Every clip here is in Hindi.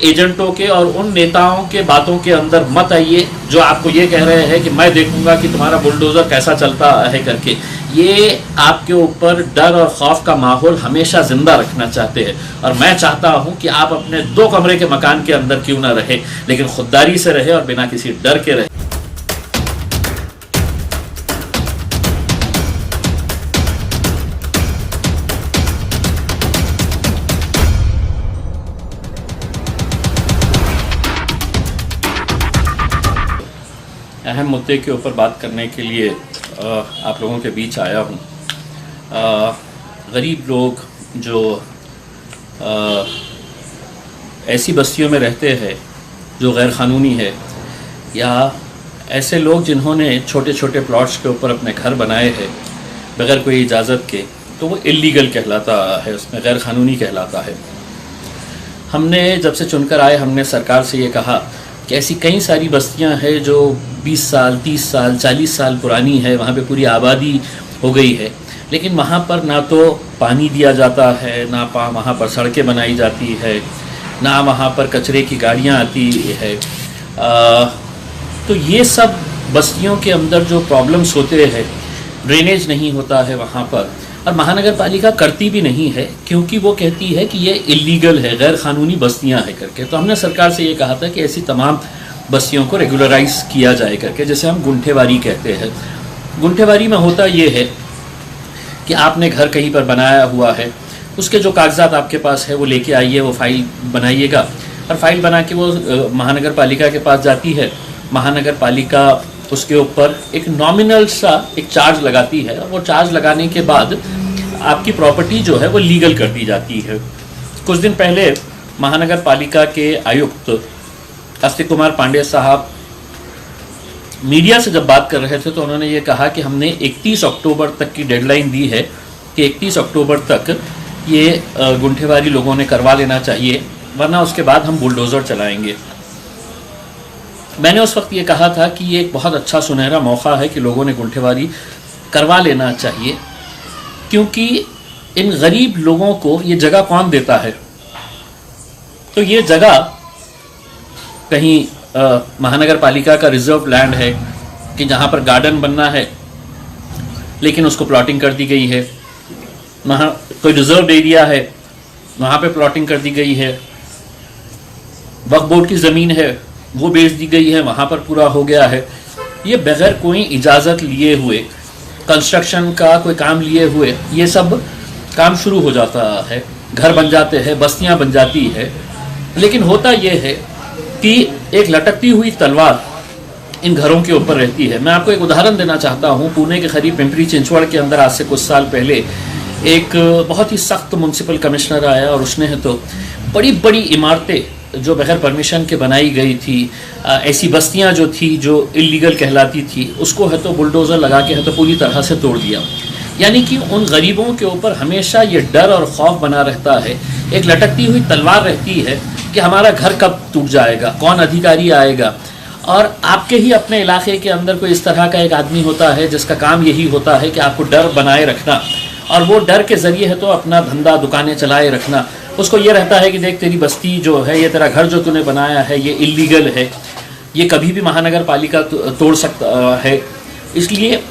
एजेंटों के और उन नेताओं के बातों के अंदर मत आइए जो आपको ये कह रहे हैं कि मैं देखूंगा कि तुम्हारा बुलडोज़र कैसा चलता है करके। ये आपके ऊपर डर और खौफ का माहौल हमेशा ज़िंदा रखना चाहते हैं। और मैं चाहता हूं कि आप अपने 2 कमरे के मकान के अंदर क्यों ना रहे, लेकिन खुददारी से रहे और बिना किसी डर के रहे। अहम मुद्दे के ऊपर बात करने के लिए आप लोगों के बीच आया हूँ। गरीब लोग जो ऐसी बस्तियों में रहते हैं जो गैर क़ानूनी है, या ऐसे लोग जिन्होंने छोटे छोटे प्लॉट्स के ऊपर अपने घर बनाए हैं बग़ैर कोई इजाज़त के, तो वो इल्लीगल कहलाता है, उसमें गैर क़ानूनी कहलाता है। हमने जब से चुनकर आए, हमने सरकार से ये कहा कि ऐसी कई सारी बस्तियां हैं जो 20 साल 30 साल 40 साल पुरानी है, वहाँ पे पूरी आबादी हो गई है, लेकिन वहाँ पर ना तो पानी दिया जाता है, ना वहाँ पर सड़कें बनाई जाती है, ना वहाँ पर कचरे की गाड़ियाँ आती है। तो ये सब बस्तियों के अंदर जो प्रॉब्लम्स होते हैं, ड्रेनेज नहीं होता है वहाँ पर, और महानगर पालिका करती भी नहीं है क्योंकि वो कहती है कि ये इलीगल है, गैर क़ानूनी बस्तियां हैं करके। तो हमने सरकार से ये कहा था कि ऐसी तमाम बस्तियों को रेगुलराइज किया जाए करके, जैसे हम गुंठेवारी कहते हैं। गुंठेवारी में होता ये है कि आपने घर कहीं पर बनाया हुआ है, उसके जो कागजात आपके पास है वो लेके आइए, वो फाइल बनाइएगा, और फाइल बना के वो महानगर पालिका के पास जाती है। महानगर पालिका उसके ऊपर एक नॉमिनल सा एक चार्ज लगाती है, और वो चार्ज लगाने के बाद आपकी प्रॉपर्टी जो है वो लीगल कर दी जाती है। कुछ दिन पहले महानगर पालिका के आयुक्त अस्तिक कुमार पांडे साहब मीडिया से जब बात कर रहे थे तो उन्होंने ये कहा कि हमने 31 अक्टूबर तक की डेडलाइन दी है कि 31 अक्टूबर तक ये गुंठेवारी लोगों ने करवा लेना चाहिए, वरना उसके बाद हम बुलडोज़र चलाएंगे। मैंने उस वक्त ये कहा था कि ये एक बहुत अच्छा सुनहरा मौका है कि लोगों ने गुंठेवारी करवा लेना चाहिए, क्योंकि इन गरीब लोगों को ये जगह कौन देता है? तो ये जगह कहीं महानगर पालिका का रिजर्व लैंड है कि जहाँ पर गार्डन बनना है, लेकिन उसको प्लॉटिंग कर दी गई है। वहाँ कोई रिजर्व एरिया है, वहाँ पे प्लॉटिंग कर दी गई है। वक्फ बोर्ड की ज़मीन है, वो बेच दी गई है, वहाँ पर पूरा हो गया है। ये बग़ैर कोई इजाज़त लिए हुए, कंस्ट्रक्शन का कोई काम लिए हुए, ये सब काम शुरू हो जाता है, घर बन जाते हैं, बस्तियाँ बन जाती है। लेकिन होता ये है कि एक लटकती हुई तलवार इन घरों के ऊपर रहती है। मैं आपको एक उदाहरण देना चाहता हूँ। पुणे के करीब पिंपरी चिंचवड़ के अंदर आज से कुछ साल पहले एक बहुत ही सख्त म्युनिसिपल कमिश्नर आया, और उसने है तो बड़ी बड़ी इमारतें जो बगैर परमिशन के बनाई गई थी, ऐसी बस्तियां जो थी जो इलीगल कहलाती थी, उसको है तो बुलडोज़र लगा के है तो पूरी तरह से तोड़ दिया। यानी कि उन गरीबों के ऊपर हमेशा ये डर और खौफ बना रहता है, एक लटकती हुई तलवार रहती है कि हमारा घर कब टूट जाएगा, कौन अधिकारी आएगा। और आपके ही अपने इलाके के अंदर कोई इस तरह का एक आदमी होता है जिसका काम यही होता है कि आपको डर बनाए रखना, और वो डर के ज़रिए है तो अपना धंधा दुकानें चलाए रखना। उसको ये रहता है कि देख तेरी बस्ती जो है, ये तेरा घर जो तूने बनाया है, ये इलीगल है, ये कभी भी महानगर पालिका तोड़ सकता है। इसलिए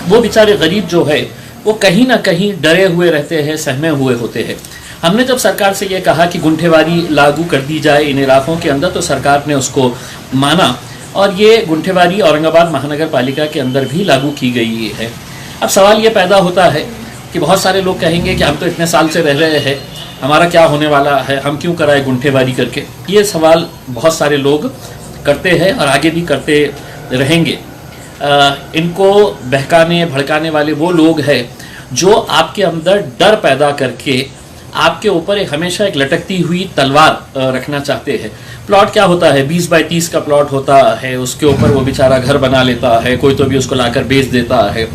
वो बेचारे गरीब जो है वो कहीं ना कहीं डरे हुए रहते हैं, सहमे हुए होते हैं। हमने जब सरकार से ये कहा कि गुंठेवारी लागू कर दी जाए इन इलाकों के अंदर, तो सरकार ने उसको माना, और ये गुंठेवारी औरंगाबाद महानगर पालिका के अंदर भी लागू की गई है। अब सवाल ये पैदा होता है कि बहुत सारे लोग कहेंगे कि हम तो इतने साल से रह रहे हैं, हमारा क्या होने वाला है, हम क्यों कराए गुंठेवारी करके। ये सवाल बहुत सारे लोग करते हैं और आगे भी करते रहेंगे। इनको बहकाने भड़काने वाले वो लोग हैं जो आपके अंदर डर पैदा करके आपके ऊपर एक हमेशा एक लटकती हुई तलवार रखना चाहते हैं। प्लॉट क्या होता है, 20 बाई 30 का प्लॉट होता है, उसके ऊपर वो बेचारा घर बना लेता है, कोई तो भी उसको लाकर बेच देता है।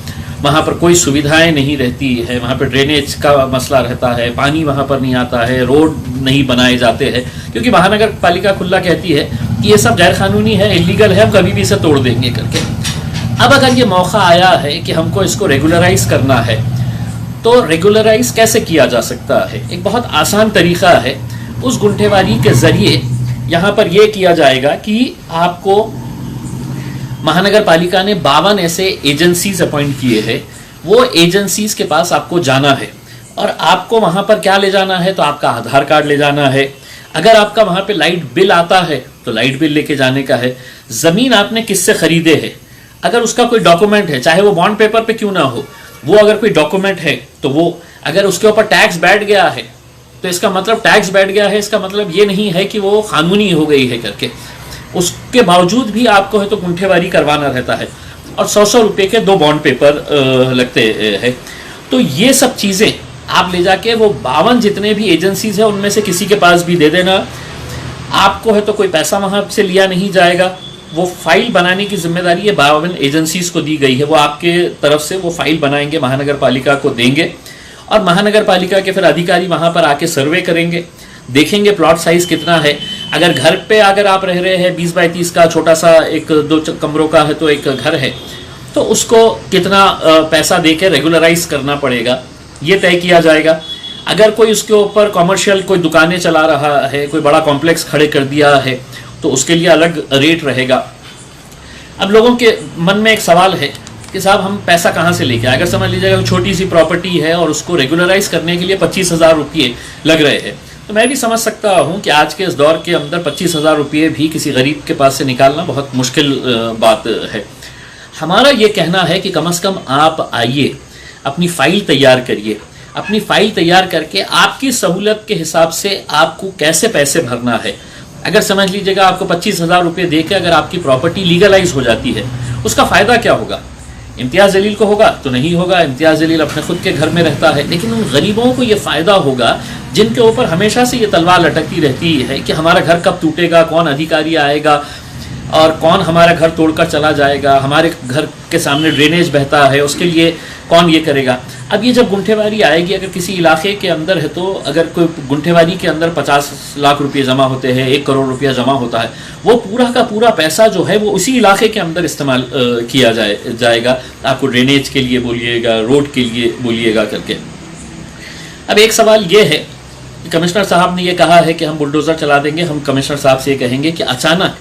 वहाँ पर कोई सुविधाएं नहीं रहती है, वहाँ पर ड्रेनेज का मसला रहता है, पानी वहाँ पर नहीं आता है, रोड नहीं बनाए जाते हैं, क्योंकि महानगर पालिका खुला कहती है कि ये सब गैर कानूनी है, इलीगल है, हम कभी भी इसे तोड़ देंगे करके। अब अगर ये मौका आया है कि हमको इसको रेगुलराइज करना है, तो रेगुलराइज कैसे किया जा सकता है? एक बहुत आसान तरीका है, उस गुंठेवारी के ज़रिए यहाँ पर यह किया जाएगा कि आपको महानगर पालिका ने 52 ऐसे एजेंसीज अपॉइंट किए हैं। वो एजेंसीज के पास आपको जाना है और आपको वहां पर क्या ले जाना है, तो आपका आधार कार्ड ले जाना है। अगर आपका वहां पे लाइट बिल आता है तो लाइट बिल लेके जाने का है। जमीन आपने किससे खरीदे है, अगर उसका कोई डॉक्यूमेंट है, चाहे वो बॉन्ड पेपर पे क्यों ना हो, वो अगर कोई डॉक्यूमेंट है तो वो, अगर उसके ऊपर टैक्स बैठ गया है तो इसका मतलब टैक्स बैठ गया है, इसका मतलब ये नहीं है कि वो कानूनी हो गई है करके। उसके बावजूद भी आपको है तो गुंठेवारी करवाना रहता है और 100-100 रुपये के 2 बॉन्ड पेपर लगते हैं। तो ये सब चीज़ें आप ले जाके वो 52 जितने भी एजेंसीज है उनमें से किसी के पास भी दे देना। आपको है तो कोई पैसा वहाँ से लिया नहीं जाएगा। वो फाइल बनाने की जिम्मेदारी ये 52 एजेंसीज को दी गई है। वो आपके तरफ से वो फाइल बनाएंगे, महानगर पालिका को देंगे और महानगर पालिका के फिर अधिकारी वहाँ पर आके सर्वे करेंगे, देखेंगे प्लॉट साइज कितना है। अगर घर पे अगर आप रह रहे हैं 20 बाई 30 का छोटा सा 1-2 कमरों का है तो एक घर है, तो उसको कितना पैसा देके रेगुलराइज करना पड़ेगा ये तय किया जाएगा। अगर कोई उसके ऊपर कॉमर्शियल कोई दुकानें चला रहा है, कोई बड़ा कॉम्प्लेक्स खड़े कर दिया है, तो उसके लिए अलग रेट रहेगा। अब लोगों के मन में एक सवाल है कि साहब हम पैसा कहाँ से लेके आए। अगर समझ लीजिएगा छोटी सी प्रॉपर्टी है और उसको रेगुलराइज करने के लिए 25,000 रुपये लग रहे हैं, तो मैं भी समझ सकता हूँ कि आज के इस दौर के अंदर 25,000 रुपये भी किसी गरीब के पास से निकालना बहुत मुश्किल बात है। हमारा ये कहना है कि कम से कम आप आइए, अपनी फ़ाइल तैयार करिए। अपनी फ़ाइल तैयार करके आपकी सहूलत के हिसाब से आपको कैसे पैसे भरना है। अगर समझ लीजिएगा आपको 25,000 रुपये देकर अगर आपकी प्रॉपर्टी लीगलाइज हो जाती है, उसका फ़ायदा क्या होगा? इम्तियाज़ जलील को होगा तो नहीं होगा, इम्तियाज़ जलील अपने खुद के घर में रहता है, लेकिन उन गरीबों को ये फ़ायदा होगा जिनके ऊपर हमेशा से ये तलवार लटकती रहती है कि हमारा घर कब टूटेगा, कौन अधिकारी आएगा और कौन हमारा घर तोड़कर चला जाएगा, हमारे घर के सामने ड्रेनेज बहता है उसके लिए कौन ये करेगा। अब ये जब गुंठेवारी आएगी, अगर किसी इलाके के अंदर है तो अगर कोई गुंठेवारी के अंदर 50 लाख रुपये जमा होते हैं, 1 करोड़ रुपया जमा होता है, वो पूरा का पूरा पैसा जो है वो उसी इलाके के अंदर इस्तेमाल किया जाएगा। आपको ड्रेनेज के लिए बोलिएगा, रोड के लिए बोलिएगा करके। अब एक सवाल ये है, कमिश्नर साहब ने ये कहा है कि हम बुलडोज़र चला देंगे। हम कमिश्नर साहब से ये कहेंगे कि अचानक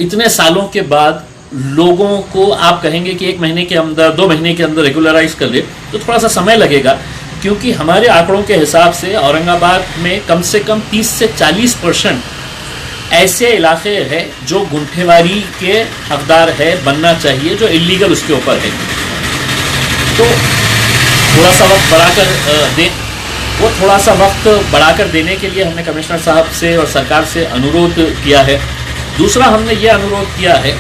इतने सालों के बाद लोगों को आप कहेंगे कि 1 महीने के अंदर, 2 महीने के अंदर रेगुलराइज कर दे, तो थोड़ा सा समय लगेगा, क्योंकि हमारे आंकड़ों के हिसाब से औरंगाबाद में कम से कम 30 से 40% ऐसे इलाके हैं जो गुंठेवारी के हकदार है, बनना चाहिए, जो इलीगल उसके ऊपर है। तो थोड़ा सा वक्त बढ़ाकर दें। वो थोड़ा सा वक्त बढ़ाकर देने के लिए हमने कमिश्नर साहब से और सरकार से अनुरोध किया है। दूसरा हमने ये अनुरोध किया है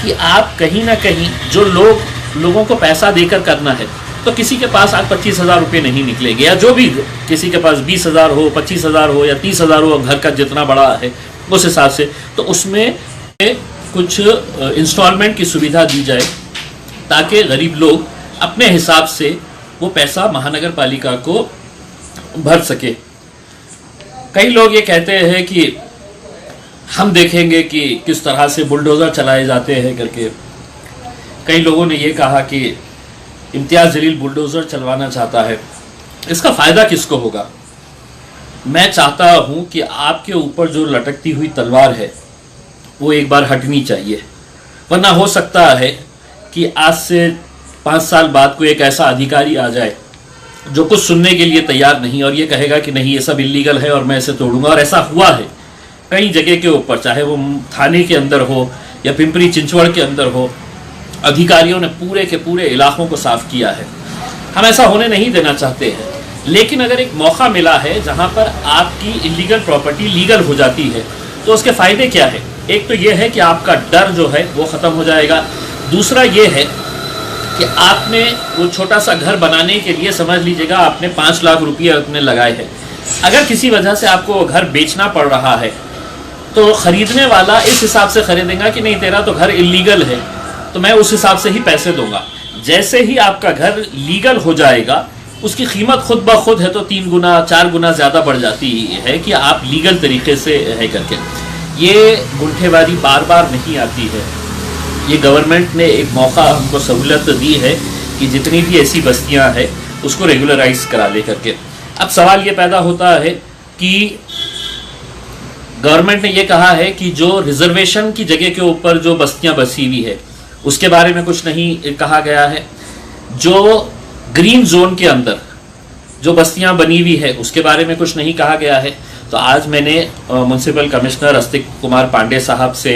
कि आप कहीं ना कहीं जो लोगों को पैसा देकर करना है, तो किसी के पास आज 25,000 रुपये नहीं निकलेंगे, या जो भी किसी के पास 20,000 हो, 25,000 हो या 30,000 हो, घर का जितना बड़ा है उस हिसाब से, तो उसमें कुछ इंस्टॉलमेंट की सुविधा दी जाए ताकि गरीब लोग अपने हिसाब से वो पैसा महानगर पालिका को भर सके। कई लोग ये कहते हैं कि हम देखेंगे कि किस तरह से बुलडोज़र चलाए जाते हैं करके। कई लोगों ने ये कहा कि इम्तियाज़ जलील बुलडोज़र चलवाना चाहता है, इसका फ़ायदा किसको होगा? मैं चाहता हूँ कि आपके ऊपर जो लटकती हुई तलवार है वो एक बार हटनी चाहिए, वरना हो सकता है कि आज से 5 साल बाद कोई एक ऐसा अधिकारी आ जाए जो कुछ सुनने के लिए तैयार नहीं और ये कहेगा कि नहीं ये सब इलीगल है और मैं इसे तोड़ूंगा। और ऐसा हुआ है कई जगह के ऊपर, चाहे वो थाने के अंदर हो या पिंपरी चिंचवड़ के अंदर हो, अधिकारियों ने पूरे के पूरे इलाकों को साफ किया है। हम ऐसा होने नहीं देना चाहते हैं, लेकिन अगर एक मौका मिला है जहां पर आपकी इलीगल प्रॉपर्टी लीगल हो जाती है तो उसके फ़ायदे क्या है? एक तो ये है कि आपका डर जो है वो ख़त्म हो जाएगा। दूसरा ये है कि आपने वो छोटा सा घर बनाने के लिए समझ लीजिएगा आपने 5 लाख रुपये अपने लगाए हैं। अगर किसी वजह से आपको घर बेचना पड़ रहा है तो ख़रीदने वाला इस हिसाब से ख़रीदेगा कि नहीं तेरा तो घर इलीगल है तो मैं उस हिसाब से ही पैसे दूंगा। जैसे ही आपका घर लीगल हो जाएगा उसकी कीमत खुद ब खुद है तो 3 गुना 4 गुना ज़्यादा बढ़ जाती है कि आप लीगल तरीके से है करके। ये गुंठेवारी बार बार नहीं आती है। ये गवर्नमेंट ने एक मौका हमको सहूलत दी है कि जितनी भी ऐसी बस्तियां हैं उसको रेगुलराइज करा ले करके। अब सवाल ये पैदा होता है कि गवर्नमेंट ने ये कहा है कि जो रिजर्वेशन की जगह के ऊपर जो बस्तियां बसी हुई है उसके बारे में कुछ नहीं कहा गया है। जो ग्रीन जोन के अंदर जो बस्तियां बनी हुई है उसके बारे में कुछ नहीं कहा गया है। तो आज मैंने म्युनिसिपल कमिश्नर अस्तिक कुमार पांडे साहब से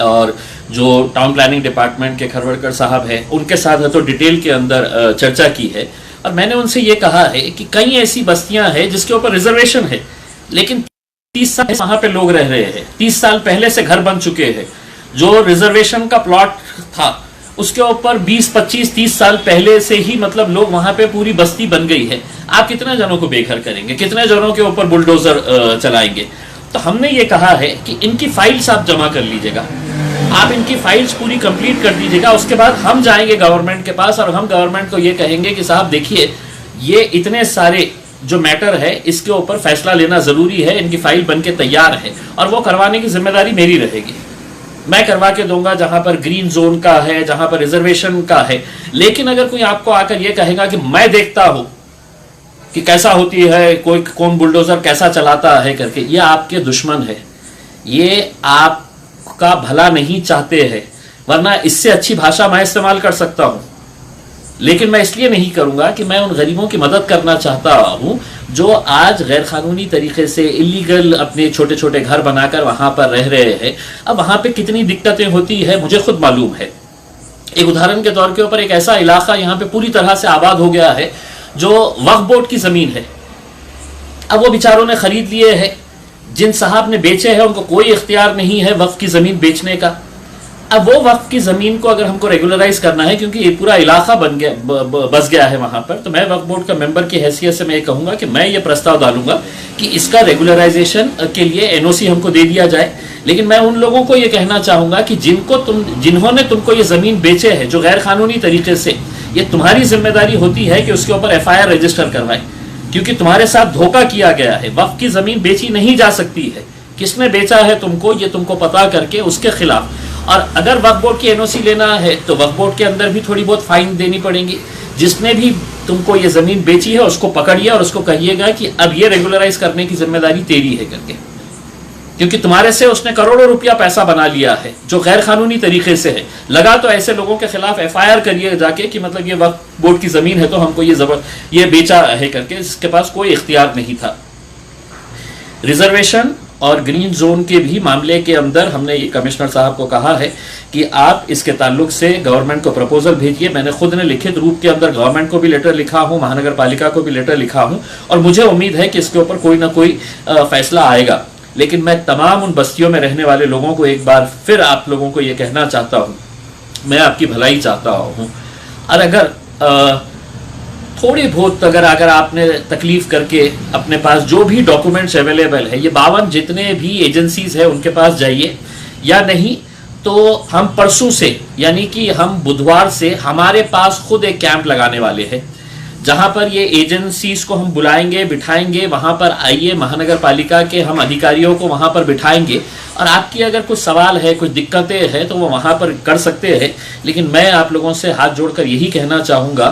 और जो टाउन प्लानिंग डिपार्टमेंट के खरवड़कर साहब हैं उनके साथ तो डिटेल के अंदर चर्चा की है और मैंने उनसे ये कहा है कि कई ऐसी बस्तियां हैं जिसके ऊपर रिजर्वेशन है लेकिन 30 साल वहां पे लोग रह रहे हैं, 30 साल पहले से घर बन चुके हैं। जो रिजर्वेशन का प्लॉट था उसके ऊपर 20, 25, 30 साल पहले से ही मतलब लोग वहां पे पूरी बस्ती बन गई है। आप कितने जनों को बेघर करेंगे, कितने जनों के ऊपर बुलडोजर चलाएंगे। तो हमने ये कहा है कि इनकी फाइल्स आप जमा कर लीजिएगा, आप इनकी फाइल्स पूरी कंप्लीट कर दीजिएगा। उसके बाद हम जाएंगे गवर्नमेंट के पास और हम गवर्नमेंट को ये कहेंगे कि साहब देखिए ये इतने सारे जो मैटर है इसके ऊपर फैसला लेना जरूरी है, इनकी फाइल बनके तैयार है और वो करवाने की जिम्मेदारी मेरी रहेगी। मैं करवा के दूंगा जहां पर ग्रीन जोन का है, जहां पर रिजर्वेशन का है। लेकिन अगर कोई आपको आकर ये कहेगा कि मैं देखता हूं कि कैसा होती है, कोई कौन बुलडोजर कैसा चलाता है करके, ये आपके दुश्मन है, ये आपका भला नहीं चाहते हैं। वरना इससे अच्छी भाषा मैं इस्तेमाल कर सकता हूं, लेकिन मैं इसलिए नहीं करूंगा कि मैं उन गरीबों की मदद करना चाहता हूं जो आज गैर कानूनी तरीके से इलीगल अपने छोटे छोटे घर बनाकर वहां पर रह रहे हैं। अब वहां पे कितनी दिक्कतें होती है मुझे खुद मालूम है। एक उदाहरण के तौर के ऊपर एक ऐसा इलाका यहाँ पे पूरी तरह से आबाद हो गया है जो वक्फ बोर्ड की जमीन है। अब वो बेचारों ने खरीद लिए है, जिन साहब ने बेचे हैं उनको कोई इख्तियार नहीं है वक्फ की जमीन बेचने का। अब वो वक्फ की जमीन को अगर हमको रेगुलराइज करना है, क्योंकि ये पूरा इलाका बन गया बस गया है वहां पर, तो मैं वक्फ बोर्ड का मेंबर की हैसियत से मैं ये कहूंगा कि मैं ये प्रस्ताव डालूंगा कि इसका रेगुलराइजेशन के लिए एनओसी हमको दे दिया जाए। लेकिन मैं उन लोगों को ये कहना चाहूंगा कि जिन्होंने तुमको ये जमीन बेचे है जो गैर कानूनी तरीके से, ये तुम्हारी जिम्मेदारी होती है कि उसके ऊपर FIR रजिस्टर करवाए, क्योंकि तुम्हारे साथ धोखा किया गया है। वक्फ की जमीन बेची नहीं जा सकती है, किसने बेचा है तुमको ये तुमको पता करके उसके खिलाफ। और अगर वक्फ बोर्ड की एनओसी लेना है तो वक्फ बोर्ड के अंदर भी थोड़ी बहुत फाइन देनी पड़ेगी। जिसने भी तुमको ये जमीन बेची है उसको पकड़िए और उसको कहिएगा कि अब ये रेगुलराइज करने की जिम्मेदारी तेरी है करके, क्योंकि तुम्हारे से उसने करोड़ों रुपया पैसा बना लिया है जो गैर कानूनी तरीके से है। लगा तो ऐसे लोगों के खिलाफ FIR करिए जाके कि मतलब ये वक्फ बोर्ड की जमीन है तो हमको ये बेचा है करके, इसके पास कोई इख्तियार नहीं था। रिजर्वेशन और ग्रीन जोन के भी मामले के अंदर हमने ये कमिश्नर साहब को कहा है कि आप इसके ताल्लुक से गवर्नमेंट को प्रपोजल भेजिए। मैंने खुद ने लिखित रूप के अंदर गवर्नमेंट को भी लेटर लिखा हूँ, महानगर पालिका को भी लेटर लिखा हूँ और मुझे उम्मीद है कि इसके ऊपर कोई ना कोई फैसला आएगा। लेकिन मैं तमाम उन बस्तियों में रहने वाले लोगों को एक बार फिर आप लोगों को ये कहना चाहता हूँ, मैं आपकी भलाई चाहता हूँ और अगर थोड़ी बहुत अगर आपने तकलीफ करके अपने पास जो भी डॉक्यूमेंट्स अवेलेबल है, ये 52 जितने भी एजेंसीज है उनके पास जाइए, या नहीं तो हम परसों से यानी कि हम बुधवार से हमारे पास खुद एक कैंप लगाने वाले हैं जहां पर ये एजेंसीज को हम बुलाएंगे, बिठाएंगे, वहां पर आइए, महानगर पालिका के हम अधिकारियों को वहां पर बिठाएंगे और आपकी अगर कुछ सवाल है, कुछ दिक्कतें हैं तो वो वहां पर कर सकते हैं। लेकिन मैं आप लोगों से हाथ जोड़कर यही कहना चाहूँगा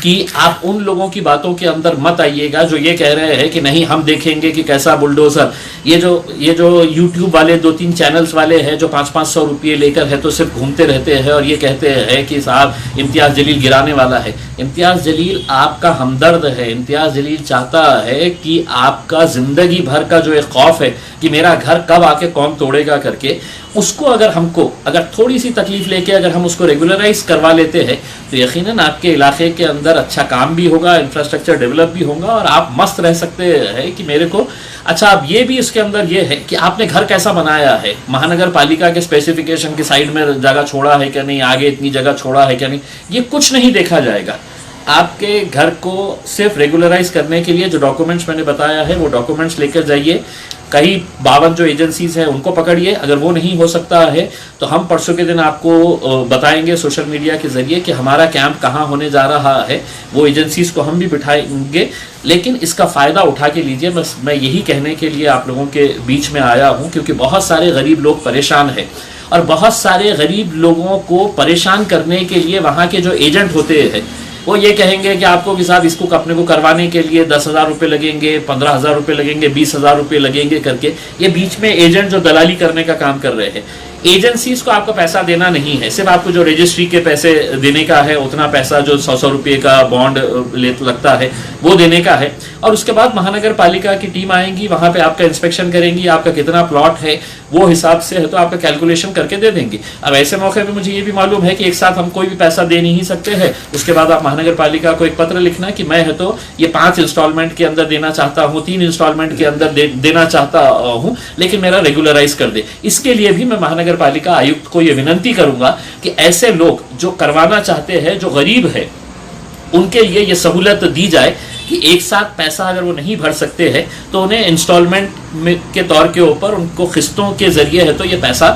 कि आप उन लोगों की बातों के अंदर मत आइएगा जो ये कह रहे हैं कि नहीं हम देखेंगे कि कैसा बुलडोजर। ये जो यूट्यूब वाले 2-3 चैनल्स वाले हैं जो 500-500 रुपये लेकर है तो सिर्फ घूमते रहते हैं और ये कहते हैं कि साहब इम्तियाज़ जलील गिराने वाला है। इम्तियाज़ जलील आपका हमदर्द है। इम्तियाज़ जलील चाहता है कि आपका ज़िंदगी भर का जो एक खौफ है कि मेरा घर कब आके कौन तोड़ेगा करके, उसको अगर थोड़ी सी तकलीफ लेके अगर हम उसको रेगुलराइज करवा लेते हैं तो यकीनन आपके इलाके के अंदर अच्छा काम भी होगा, इंफ्रास्ट्रक्चर डेवलप भी होगा और आप मस्त रह सकते हैं कि मेरे को अच्छा। अब ये भी इसके अंदर ये है कि आपने घर कैसा बनाया है, महानगर पालिका के स्पेसिफिकेशन की साइड में जगह छोड़ा है क्या नहीं, आगे इतनी जगह छोड़ा है क्या नहीं, ये कुछ नहीं देखा जाएगा। आपके घर को सिर्फ रेगुलराइज करने के लिए जो डॉक्यूमेंट्स मैंने बताया है वो डॉक्यूमेंट्स लेकर जाइए। कई 52 जो एजेंसीज हैं उनको पकड़िए। अगर वो नहीं हो सकता है तो हम परसों के दिन आपको बताएंगे सोशल मीडिया के जरिए कि हमारा कैंप कहाँ होने जा रहा है, वो एजेंसीज को हम भी बिठाएंगे। लेकिन इसका फ़ायदा उठा के लीजिए, बस मैं यही कहने के लिए आप लोगों के बीच में आया हूँ, क्योंकि बहुत सारे गरीब लोग परेशान हैं और बहुत सारे गरीब लोगों को परेशान करने के लिए वहाँ के जो एजेंट होते हैं वो ये कहेंगे कि आपको कि साहब इसको अपने को करवाने के लिए 10,000 रुपये लगेंगे, 15,000 रुपये लगेंगे, 20,000 रुपये लगेंगे करके, ये बीच में एजेंट जो दलाली करने का काम कर रहे हैं। एजेंसीज को आपको पैसा देना नहीं है, सिर्फ आपको जो रजिस्ट्री के पैसे देने का है, उतना पैसा जो 100 रुपये का बॉन्ड लगता है वो देने का है। और उसके बाद महानगर पालिका की टीम आएंगी, वहां पे आपका इंस्पेक्शन करेंगी, आपका कितना प्लॉट है वो हिसाब से है तो आपका कैलकुलेशन करके दे देंगे। अब ऐसे मौके पे मुझे ये भी मालूम है कि एक साथ हम कोई भी पैसा दे नहीं सकते हैं। उसके बाद आप महानगर पालिका को एक पत्र लिखना कि मैं है तो ये 5 इंस्टॉलमेंट के अंदर देना चाहता हूँ, 3 इंस्टॉलमेंट के अंदर देना चाहता हूँ, लेकिन मेरा रेगुलराइज कर दे। इसके लिए भी मैं महानगर पालिका आयुक्त को यह विनंती करूंगा कि ऐसे लोग जो करवाना चाहते हैं, जो गरीब है, उनके लिए यह सहूलत दी जाए कि एक साथ पैसा अगर वो नहीं भर सकते हैं तो उन्हें इंस्टॉलमेंट के तौर के ऊपर उनको किस्तों के जरिए है तो ये पैसा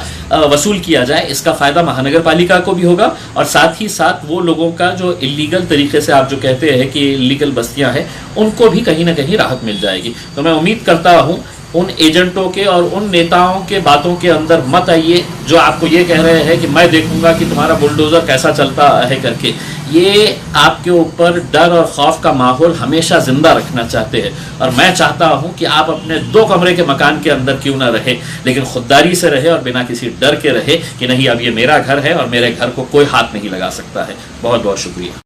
वसूल किया जाए। इसका फायदा महानगर पालिका को भी होगा और साथ ही साथ वो लोगों का जो इलीगल तरीके से आप जो कहते हैं कि इलीगल बस्तियां हैं, उनको भी कहीं ना कहीं राहत मिल जाएगी। तो मैं उम्मीद करता हूँ उन एजेंटों के और उन नेताओं के बातों के अंदर मत आइए जो आपको ये कह रहे हैं कि मैं देखूंगा कि तुम्हारा बुलडोजर कैसा चलता है करके। ये आपके ऊपर डर और खौफ का माहौल हमेशा जिंदा रखना चाहते हैं। और मैं चाहता हूं कि आप अपने 2 कमरे के मकान के अंदर क्यों ना रहे, लेकिन खुददारी से रहे और बिना किसी डर के रहे कि नहीं अब ये मेरा घर है और मेरे घर को कोई हाथ नहीं लगा सकता है। बहुत बहुत शुक्रिया।